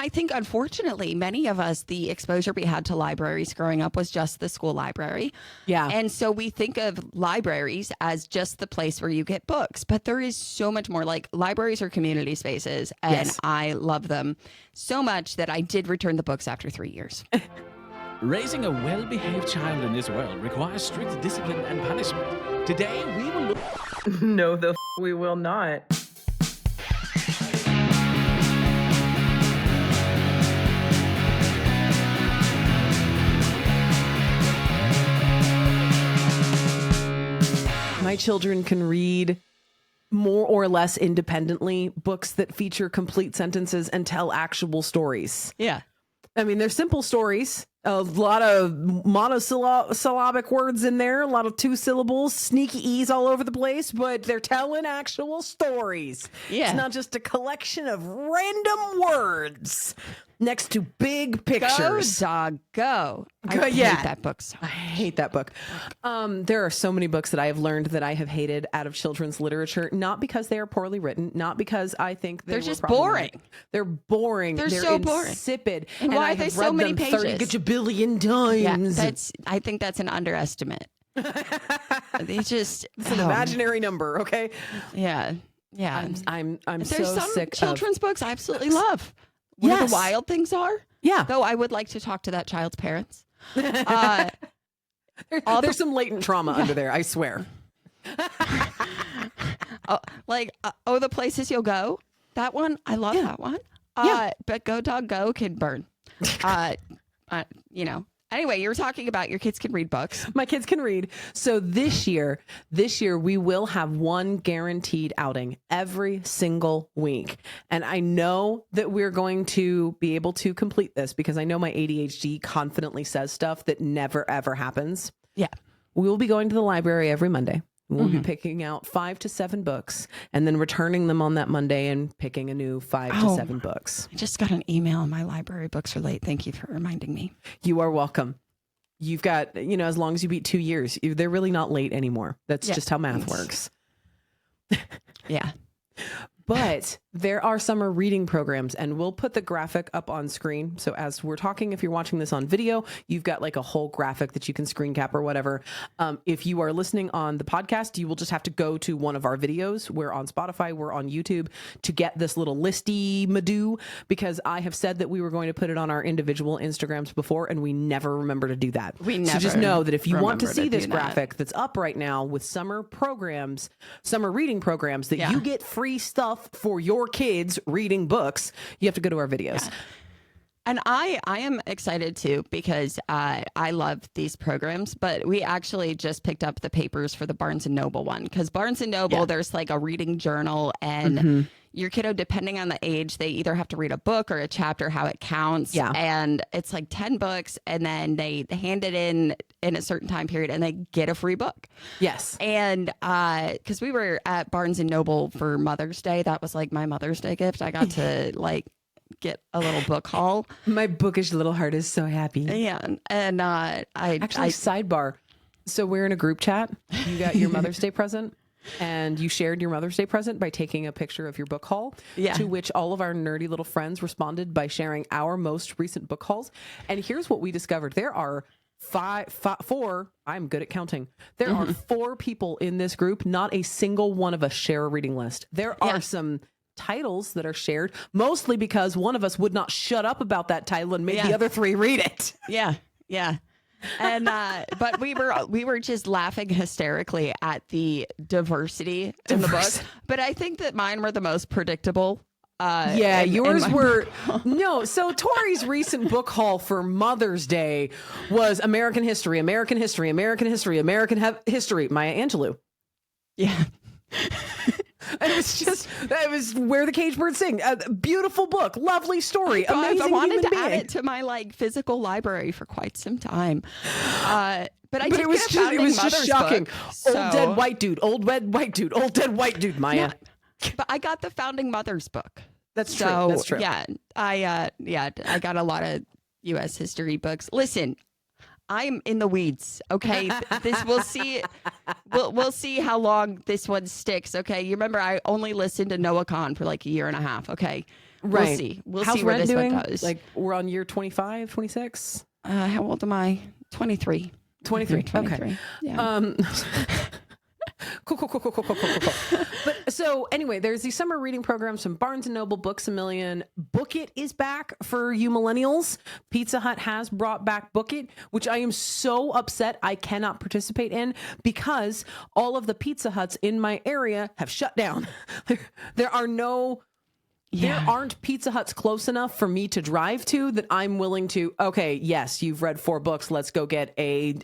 I think, unfortunately, many of us, the exposure we had to libraries growing up was just the school library. Yeah. And so we think of libraries as just the place where you get books, but there is so much more. Like, libraries are community spaces, and Yes. I love them so much that I did return the books after 3 years. Raising a well-behaved child in this world requires strict discipline and punishment. Today, we will look... No, we will not. My children can read more or less independently books that feature complete sentences and tell actual stories. Yeah. I mean, they're simple stories, a lot of monosyllabic words in there, a lot of 2 syllables, sneaky E's all over the place, but they're telling actual stories. Yeah. It's not just a collection of random words next to big pictures. Go, dog, go. I hate that book so I hate that book. There are so many books that I have learned that I have hated out of children's literature, not because they are poorly written, not because I think they're just boring. They're boring. They're so boring. Insipid. And why are they so many pages? 30 gajillion times. Yeah, I think that's an underestimate. They just it's an imaginary number, okay? Yeah. Yeah. I'm There's so some sick children's books I absolutely love. Where the wild things are. Yeah. Though I would like to talk to that child's parents. There's some latent trauma under there, I swear. The Places You'll Go. That one, I love that one. But Go Dog Go can burn. Anyway, you were talking about your kids can read books. My kids can read. So this year we will have one guaranteed outing every single week. And I know that we're going to be able to complete this because I know my ADHD confidently says stuff that never, ever happens. Yeah. We will be going to the library every Monday. We'll be picking out 5 to 7 books and then returning them on that Monday and picking a new 5 to 7 books. I just got an email and my library books are late. Thank you for reminding me. You are welcome. You've got, as long as you beat 2 years, they're really not late anymore. That's just how math works. Yeah. But there are summer reading programs, and we'll put the graphic up on screen. So as we're talking, if you're watching this on video, you've got like a whole graphic that you can screen cap or whatever. If you are listening on the podcast, you will just have to go to one of our videos. We're on Spotify, we're on YouTube to get this little listy madoo, because I have said that we were going to put it on our individual Instagrams before, and we never remember to do that. So just know that if you want to see this graphic that's up right now with summer programs, summer reading programs, that you get free stuff for your kids reading books, you have to go to our videos. Yeah. And I am excited too, because I love these programs, but we actually just picked up the papers for the Barnes & Noble one, because Barnes & Noble, there's like a reading journal, and your kiddo, depending on the age, they either have to read a book or a chapter, how it counts. Yeah. And it's like 10 books, and then they hand it in a certain time period and they get a free book. Yes. And because we were at Barnes & Noble for Mother's Day, that was like my Mother's Day gift. I got to get a little book haul. My bookish little heart is so happy. Yeah. And I sidebar. So we're in a group chat. You got your Mother's Day present, and you shared your Mother's Day present by taking a picture of your book haul, to which all of our nerdy little friends responded by sharing our most recent book hauls. And here's what we discovered. There are four, I'm good at counting. There are 4 people in this group. Not a single one of us share a reading list. There are some titles that are shared, mostly because one of us would not shut up about that title and made the other 3 read it. Yeah. And but we were just laughing hysterically at the diversity in the book. But I think that mine were the most predictable. Yours were no. So Tori's recent book haul for Mother's Day was American history, Maya Angelou. Yeah. And it was Where the Caged Birds Sing. A beautiful book, lovely story, amazing. I wanted to add it to my physical library for quite some time. But it was just shocking. Book, old dead white dude, old dead white dude, Maya. Yeah, but I got the Founding Mothers book. That's true. Yeah, I got a lot of U.S. history books. Listen, I'm in the weeds. Okay, we'll see. We'll see how long this one sticks. Okay, you remember I only listened to Noah Kahn for like a year and a half. Okay, Right. We'll see. We'll How's see where rent this doing? one goes. Like we're on year 25, 26? How old am I? 23. 23. 23. Okay. Yeah. Cool. But so anyway, there's these summer reading programs from Barnes & Noble, Books A Million. Book It is back for you millennials. Pizza Hut has brought back Book It, which I am so upset I cannot participate in because all of the Pizza Huts in my area have shut down. There are no... Yeah. There aren't Pizza Huts close enough for me to drive to that I'm willing to, okay, yes, you've read 4 books. Let's go get a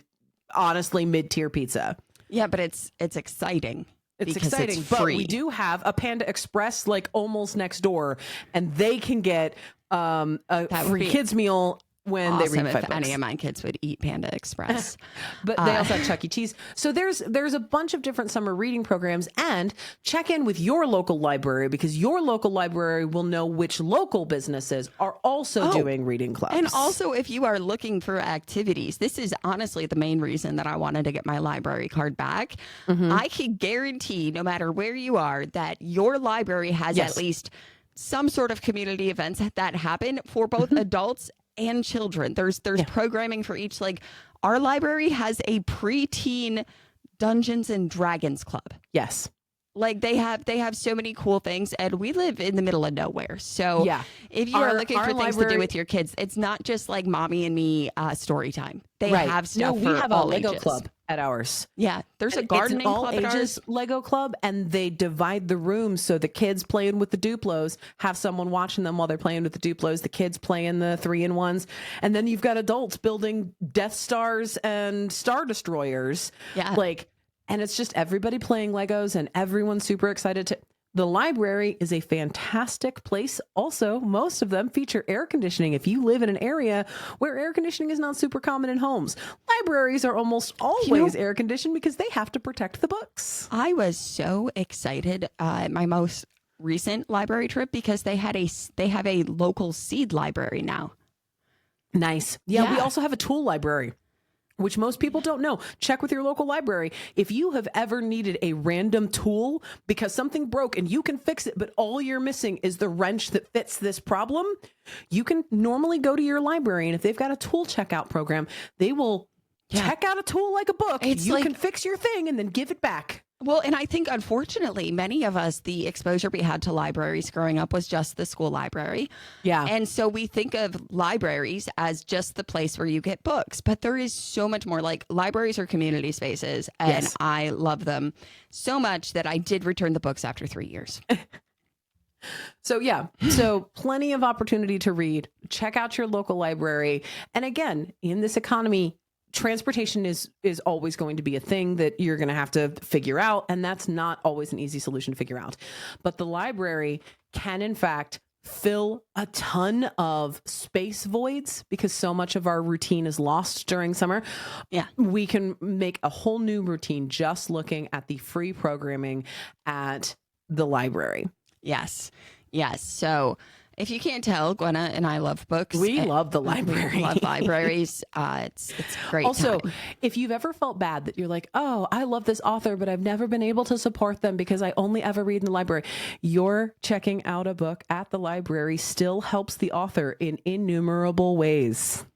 honestly mid-tier pizza. Yeah, but it's exciting. It's because exciting, it's but free. we do have a Panda Express like almost next door, and they can get a That would free be kids meal when they awesome read 5 if books. any of my kids would eat Panda Express. But they also have Chuck E. Cheese. So there's a bunch of different summer reading programs, and check in with your local library because your local library will know which local businesses are also doing reading clubs. And also, if you are looking for activities, this is honestly the main reason that I wanted to get my library card back. I can guarantee, no matter where you are, that your library has Yes. at least some sort of community events that happen for both adults and children. There's programming for each. Like our library has a preteen Dungeons and Dragons club. Yes. Like they have so many cool things, and we live in the middle of nowhere. So Yeah. if you are looking for things to library- do with your kids, it's not just like mommy and me story time. They Right. have stuff we for have all a Lego ages. club at ours. Yeah, there's a It's gardening an all club at ages ours. Lego club, and they divide the rooms so the kids playing with the Duplos have someone watching them while they're playing with the Duplos. The kids playing the 3-in-1s, and then you've got adults building Death Stars and Star Destroyers. Yeah. And it's just everybody playing Legos, and everyone's super excited to. The library is a fantastic place. Also, most of them feature air conditioning. If you live in an area where air conditioning is not super common in homes, libraries are almost always air conditioned because they have to protect the books. I was so excited at my most recent library trip because they have a local seed library now. Nice. Yeah, we Yeah. also have a tool library, which most people don't know. Check with your local library. If you have ever needed a random tool because something broke and you can fix it, but all you're missing is the wrench that fits this problem, you can normally go to your library, and if they've got a tool checkout program, they will check out a tool like a book. It's you like- can fix your thing and then give it back. Well, and I think, unfortunately, many of us, the exposure we had to libraries growing up was just the school library. Yeah. And so we think of libraries as just the place where you get books, but there is so much more. Like libraries are community spaces, and Yes. I love them so much that I did return the books after 3 years. So plenty of opportunity to read. Check out your local library. And again, in this economy, transportation is always going to be a thing that you're going to have to figure out. And that's not always an easy solution to figure out. But the library can, in fact, fill a ton of space voids because so much of our routine is lost during summer. Yeah. We can make a whole new routine just looking at the free programming at the library. Yes. Yes. So if you can't tell, Gwenna and I love books. We and love the library. We love libraries. It's great. Also, time. if you've ever felt bad that you're like, oh, I love this author, but I've never been able to support them because I only ever read in the library, your checking out a book at the library still helps the author in innumerable ways.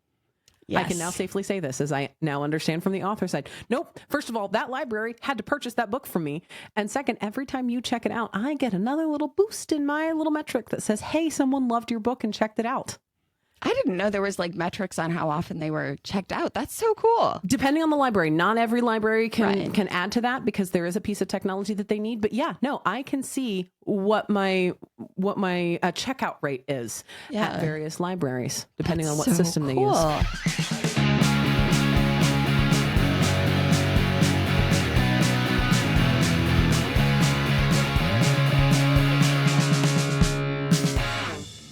I can now Yes. safely say this as I now understand from the author side. Nope. First of all, that library had to purchase that book from me. And second, every time you check it out, I get another little boost in my little metric that says, hey, someone loved your book and checked it out. I didn't know there was like metrics on how often they were checked out. That's so cool. Depending on the library, not every library Right. can add to that because there is a piece of technology that they need. But yeah, no, I can see what my checkout rate is Yeah. at various libraries, depending on what So system they cool. use.